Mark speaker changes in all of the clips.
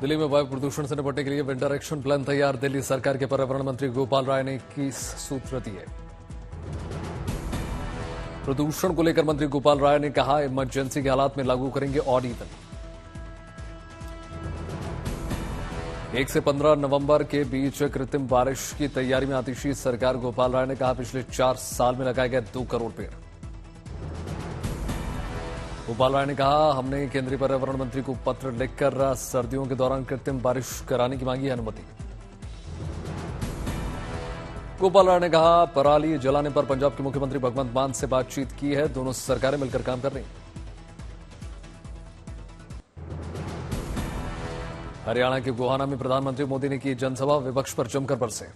Speaker 1: दिल्ली में वायु प्रदूषण से निपटने के लिए विंटर एक्शन प्लान तैयार। दिल्ली सरकार के पर्यावरण मंत्री गोपाल राय ने 21 सूत्र दिए। प्रदूषण को लेकर मंत्री गोपाल राय ने कहा, इमरजेंसी के हालात में लागू करेंगे ऑड इवन। 1 से 15 नवंबर के बीच कृत्रिम बारिश की तैयारी में आतिशी सरकार। गोपाल राय ने कहा, पिछले 4 साल में लगाए गए 2 करोड़ पेड़। गोपाल राय ने कहा, हमने केंद्रीय पर्यावरण मंत्री को पत्र लिखकर सर्दियों के दौरान कृत्रिम बारिश कराने की मांगी है अनुमति। गोपाल राय ने कहा, पराली जलाने पर पंजाब के मुख्यमंत्री भगवंत मान से बातचीत की है। दोनों सरकारें मिलकर काम कर रही हैं। हरियाणा के गोहाना में प्रधानमंत्री मोदी ने की जनसभा। विपक्ष पर जमकर बरसे।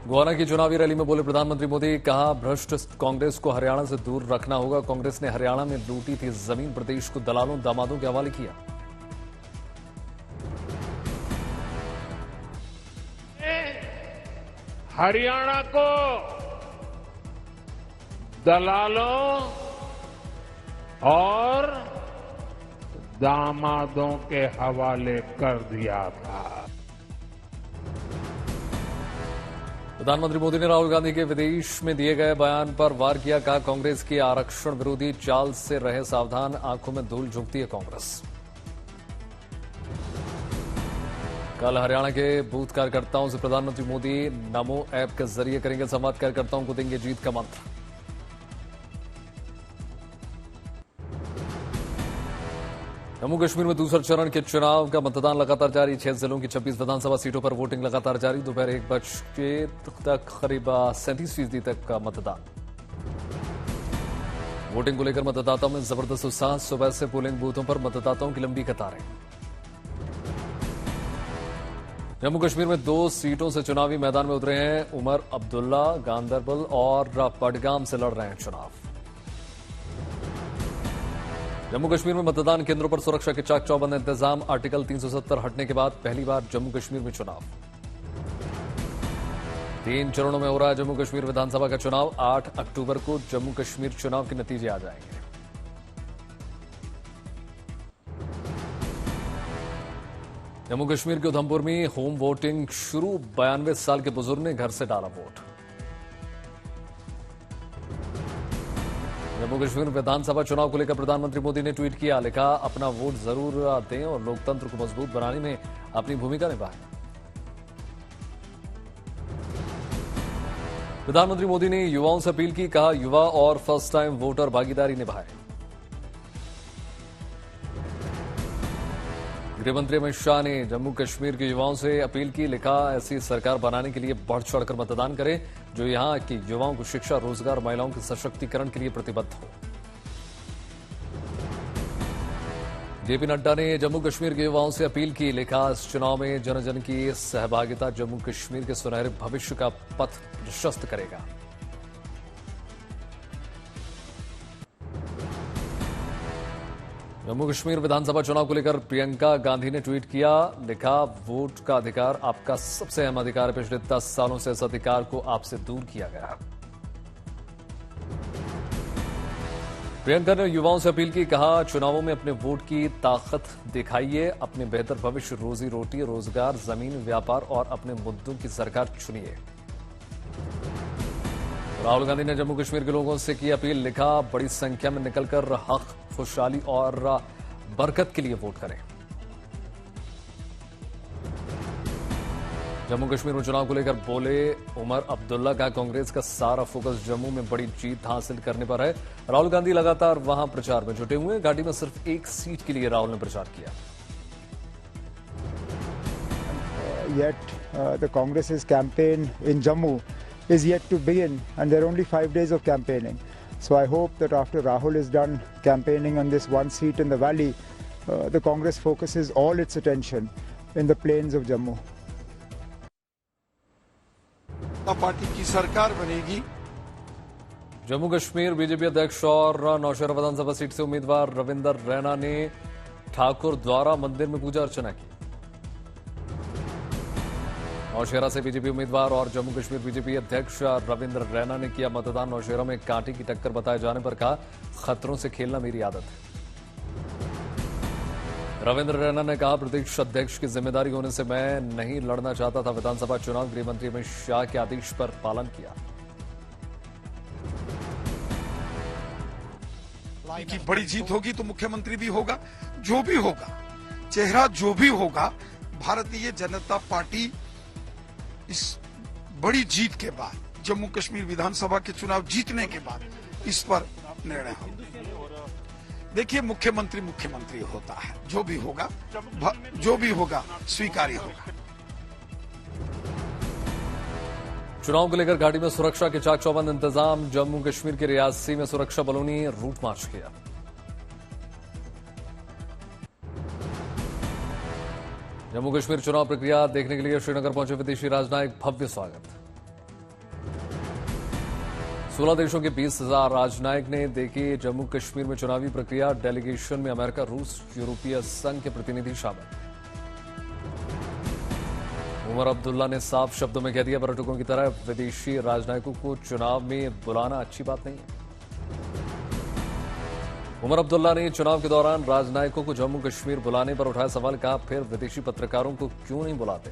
Speaker 1: गोहाना की चुनावी रैली में बोले प्रधानमंत्री मोदी, कहा भ्रष्ट कांग्रेस को हरियाणा से दूर रखना होगा। कांग्रेस ने हरियाणा में लूटी थी जमीन, प्रदेश को दलालों दामादों के हवाले किया।
Speaker 2: हरियाणा को दलालों और दामादों के हवाले कर दिया था।
Speaker 1: प्रधानमंत्री मोदी ने राहुल गांधी के विदेश में दिए गए बयान पर वार किया। कहा, कांग्रेस की आरक्षण विरोधी चाल से रहे सावधान, आंखों में धूल झोंकती है कांग्रेस। कल हरियाणा के बूथ कार्यकर्ताओं से प्रधानमंत्री मोदी नमो ऐप के जरिए करेंगे संवाद। कार्यकर्ताओं को देंगे जीत का मंत्र। जम्मू कश्मीर में दूसरे चरण के चुनाव का मतदान लगातार जारी। 6 जिलों की 26 विधानसभा सीटों पर वोटिंग लगातार जारी। दोपहर 1 बजे तक करीब 37% तक का मतदान। वोटिंग को लेकर मतदाताओं में जबरदस्त उत्साह। सुबह से पोलिंग बूथों पर मतदाताओं की लंबी कतारें। जम्मू कश्मीर में 2 सीटों से चुनावी मैदान में उतरे हैं। उमर अब्दुल्ला गांदरबल और बडगाम से लड़ रहे हैं चुनाव। जम्मू कश्मीर में मतदान केंद्रों पर सुरक्षा के चाक चौबंद इंतजाम। आर्टिकल 370 हटने के बाद पहली बार जम्मू कश्मीर में चुनाव। 3 चरणों में हो रहा है जम्मू कश्मीर विधानसभा का चुनाव। 8 अक्टूबर को जम्मू कश्मीर चुनाव के नतीजे आ जाएंगे। जम्मू कश्मीर के उधमपुर में होम वोटिंग शुरू। 92 साल के बुजुर्ग ने घर से डाला वोट। जम्मू कश्मीर विधानसभा चुनाव को लेकर प्रधानमंत्री मोदी ने ट्वीट किया। लिखा, अपना वोट जरूर दें और लोकतंत्र को मजबूत बनाने में अपनी भूमिका निभाएं। प्रधानमंत्री मोदी ने युवाओं से अपील की। कहा, युवा और फर्स्ट टाइम वोटर भागीदारी निभाएं। गृहमंत्री अमित शाह ने जम्मू कश्मीर के युवाओं से अपील की। लिखा, ऐसी सरकार बनाने के लिए बढ़ चढ़कर मतदान करें जो यहां के युवाओं को शिक्षा, रोजगार, महिलाओं के सशक्तिकरण के लिए प्रतिबद्ध हो। जेपी नड्डा ने जम्मू कश्मीर के युवाओं से अपील की। लिखा, इस चुनाव में जन जन की सहभागिता जम्मू कश्मीर के सुनहरे भविष्य का पथ प्रशस्त करेगा। जम्मू कश्मीर विधानसभा चुनाव को लेकर प्रियंका गांधी ने ट्वीट किया। लिखा, वोट का अधिकार आपका सबसे अहम अधिकार है। पिछले 10 सालों से इस अधिकार को आपसे दूर किया गया। प्रियंका ने युवाओं से अपील की। कहा, चुनावों में अपने वोट की ताकत दिखाइए। अपने बेहतर भविष्य, रोजी रोटी, रोजगार, जमीन, व्यापार और अपने मुद्दों की सरकार चुनिए। राहुल गांधी ने जम्मू कश्मीर के लोगों से की अपील। लिखा, बड़ी संख्या में निकलकर हक, खुशहाली और बरकत के लिए वोट करें। जम्मू कश्मीर में चुनाव को लेकर बोले उमर अब्दुल्ला। का कांग्रेस का सारा फोकस जम्मू में बड़ी जीत हासिल करने पर है। राहुल गांधी लगातार वहां प्रचार में जुटे हुए हैं। घाटी में सिर्फ 1 सीट के लिए राहुल ने प्रचार किया।
Speaker 3: Yet the Congress's campaign in Jammu is yet to begin, and there are only 5 days of campaigning. So I hope that after Rahul is done campaigning on this one seat in the valley, the Congress focuses all its attention in the plains of Jammu.
Speaker 4: Party की सरकार बनेगी।
Speaker 1: Jammu Kashmir BJP अध्यक्ष और नौशहरा विधानसभा seat से उम्मीदवार रविंदर रैना ने ठाकुर द्वारा मंदिर में पूजा अर्चना की। नौशहरा से बीजेपी उम्मीदवार और जम्मू कश्मीर बीजेपी अध्यक्ष रविंद्र रैना ने किया मतदान। नौशहरा में कांटे की टक्कर बताए जाने पर कहा, खतरों से खेलना मेरी आदत है। रविंद्र रैना ने कहा, प्रदेश अध्यक्ष की जिम्मेदारी होने से मैं नहीं लड़ना चाहता था विधानसभा चुनाव। गृह मंत्री अमित शाह के आदेश पर पालन किया।
Speaker 4: की बड़ी जीत होगी तो मुख्यमंत्री भी होगा, जो भी होगा, चेहरा जो भी होगा, भारतीय जनता पार्टी इस बड़ी जीत के बाद, जम्मू कश्मीर विधानसभा के चुनाव जीतने के बाद इस पर निर्णय होगा। देखिए, मुख्यमंत्री मुख्यमंत्री होता है, जो भी होगा स्वीकार्य होगा।
Speaker 1: चुनाव को लेकर घाटी में सुरक्षा के चाक चौबंद इंतजाम। जम्मू कश्मीर के रियासी में सुरक्षा बलों ने रूट मार्च किया। जम्मू कश्मीर चुनाव प्रक्रिया देखने के लिए श्रीनगर पहुंचे विदेशी राजनयिक, भव्य स्वागत। 16 देशों के 20,000 राजनयिक ने देखी जम्मू कश्मीर में चुनावी प्रक्रिया। डेलीगेशन में अमेरिका, रूस, यूरोपीय संघ के प्रतिनिधि शामिल। उमर अब्दुल्ला ने साफ शब्दों में कह दिया, पर्यटकों की तरह विदेशी राजनयिकों को चुनाव में बुलाना अच्छी बात नहीं है। उमर अब्दुल्ला ने चुनाव के दौरान राजनयिकों को जम्मू कश्मीर बुलाने पर उठाया सवाल। कहा, फिर विदेशी पत्रकारों को क्यों नहीं बुलाते?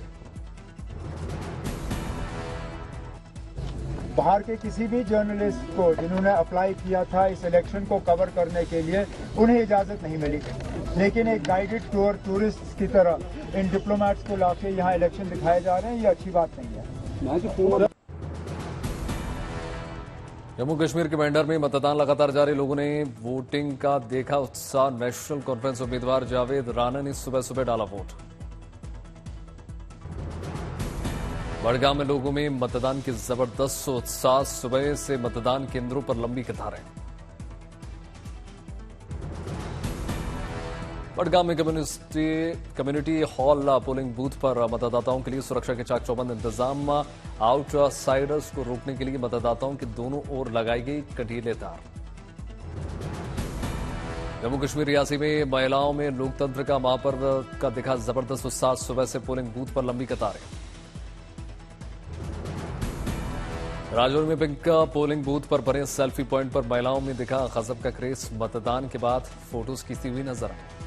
Speaker 3: बाहर के किसी भी जर्नलिस्ट को जिन्होंने अप्लाई किया था इस इलेक्शन को कवर करने के लिए, उन्हें इजाजत नहीं मिली। लेकिन एक गाइडेड टूर टूरिस्ट की तरह इन डिप्लोमेट्स को लाके यहाँ इलेक्शन दिखाए जा रहे हैं, ये अच्छी बात नहीं है।
Speaker 1: जम्मू कश्मीर के मेंढर में मतदान लगातार जारी। लोगों ने वोटिंग का देखा उत्साह। नेशनल कॉन्फ्रेंस उम्मीदवार जावेद राणा ने सुबह सुबह डाला वोट। बड़गांव में लोगों में मतदान की जबरदस्त उत्साह। सुबह से मतदान केंद्रों पर लंबी कतारें। बड़गांव में कम्युनिटी हॉल पोलिंग बूथ पर मतदाताओं के लिए सुरक्षा के चाक चौबंद इंतजाम। आउटसाइडर्स को रोकने के लिए मतदाताओं के दोनों ओर लगाई गई कंटीले तार। जम्मू कश्मीर रियासी में महिलाओं में लोकतंत्र का महापर्व का दिखा जबरदस्त उत्साह। सुबह से पोलिंग बूथ पर लंबी कतारें। राजौरी में पिंक पोलिंग बूथ पर बने सेल्फी पॉइंट पर महिलाओं में दिखा गजब का क्रेज। मतदान के बाद फोटोज खींचती हुई नजर आई।